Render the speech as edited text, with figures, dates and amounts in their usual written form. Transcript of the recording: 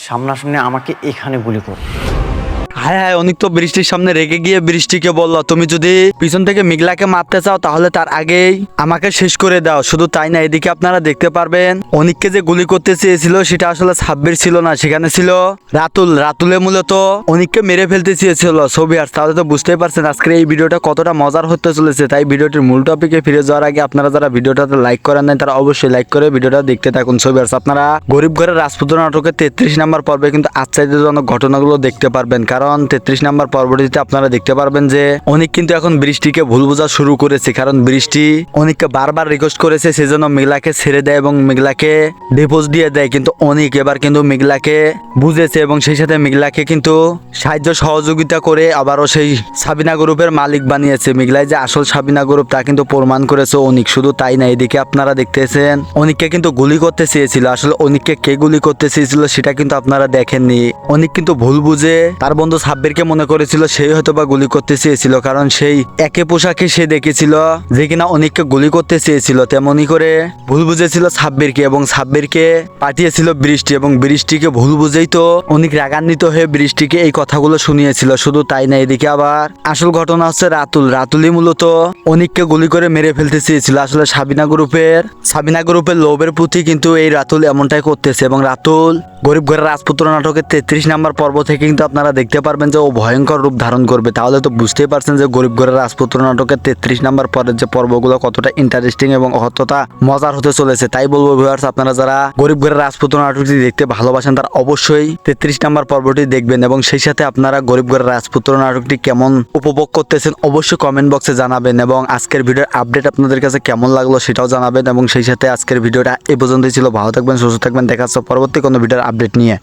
সামনাসামনি আমাকে এখানে গুলি করো। হ্যাঁ হ্যাঁ, অনেক তো বৃষ্টির সামনে রেগে গিয়ে বৃষ্টিকে বললো, তুমি যদি পিছন থেকে মেঘলাকে মারতে চাও তাহলে তার আগেই আমাকে শেষ করে দাও। শুধু তাই না, এদিকে আপনারা দেখতে পারবেন অনিককে যে গুলি করতে চেয়েছিল সেটা আসলে সাব্বির ছিল না, সেখানে ছিল রাতুল। রাতুলে মূলত অনিককে মেরে ফেলতে চেয়েছিল। সোভিয়ার্স, তাহলে তো বুঝতেই পারছেন আজকের এই ভিডিওটা কতটা মজার হতে চলেছে। তাই ভিডিওটির মূল টপিকে ফিরে যাওয়ার আগে আপনারা যারা ভিডিওটাতে লাইক করেন নাই তারা অবশ্যই লাইক করে ভিডিওটা দেখতে থাকুন। সোভিয়ার্স, আপনারা গরিব ঘরের রাজপুত্র নাটকের 33 নম্বর পর্বে কিন্তু আশ্চর্যজনক ঘটনাগুলো দেখতে পারবেন। কারণ 33 নম্বর পর্বটিতে আপনারা দেখতে পারবেন যে অনিক কিন্তু এখন বৃষ্টিকে ভুল বোঝা শুরু করেছে। কারণ বৃষ্টি অনিককে বারবার রিকোয়েস্ট করেছে সেজন্য মেঘলাকে ছেড়ে দেয় এবং মেঘলাকে ডিভোর্স দিয়ে দেয়, কিন্তু অনিক এবার কিন্তু মেঘলাকে বুঝেছে এবং সেই সাথে মেঘলাকে কিন্তু সাহায্য সহযোগিতা করে আবারও সেই সাবিনা গ্রুপের মালিক বানিয়েছে। মেঘলাই যে আসল সাবিনা গ্রুপ তা কিন্তু প্রমাণ করেছে অনিক। শুধু তাই না, এদিকে আপনারা দেখতেছেন অনিককে কিন্তু গুলি করতে চেয়েছিল। আসলে অনিককে কে গুলি করতে চেয়েছিল সেটা কিন্তু আপনারা দেখেননি। অনিক কিন্তু ভুল বুঝে তার বন্ধু সাব্বিরকে মনে করেছিল সেই হয়তো বা গুলি করতে চেয়েছিল, কারণ সেই একে পোশাকে সে দেখেছিল যে কিনা অনিককে গুলি করতে চেয়েছিল। তেমনি করে ভুল বুঝেছিল সাব্বিরকে এবং সাব্বিরকে পাঠিয়েছিল বৃষ্টি, এবং বৃষ্টিকে ভুল বুঝেই তো অনিক রাগান্বিত হয়ে বৃষ্টিকে এই কথাগুলো শুনিয়েছিল। শুধু তাই না, এদিকে আবার আসল ঘটনা হচ্ছে রাতুলই মূলত অনিককে গুলি করে মেরে ফেলতে চেয়েছিল। আসলে সাবিনা গ্রুপের লোভের প্রতি কিন্তু এই রাতুল এমনটাই করতেছে। এবং রাতুল গরিব ঘরের রাজপুত্র নাটকের 33 নম্বর পর্ব থেকে কিন্তু আপনারা দেখতে পারবেন যে ও ভয়ঙ্কর রূপ ধারণ করবে। তাহলে তো বুঝতেই পারছেন যে গরিব ঘরের রাজপুত্র নাটকের 33 নম্বর পরের যে পর্বগুলো কতটা ইন্টারেস্টিং এবং কতটা মজার হতে চলেছে। তাই বলবো ভিউয়ার্স, আপনারা যারা গরিব ঘরের রাজপুত্র নাটকটি দেখতে ভালোবাসেন তারা অবশ্যই 33 নম্বর পর্বটি দেখবেন, এবং সেই সাথে আপনারা গরিব ঘরের রাজপুত্র নাটকটি কেমন উপভোগ করতেছেন অবশ্যই কমেন্ট বক্সে জানাবেন, এবং আজকের ভিডিওর আপডেট আপনাদের কাছে কেমন লাগলো সেটাও জানাবেন। এবং সেই সাথে আজকের ভিডিওটা এই পর্যন্তই ছিল। ভালো থাকবেন, সুস্থ থাকবেন, দেখা হচ্ছে পরবর্তী কোনো ভিডিওর আপডেট নিয়ে।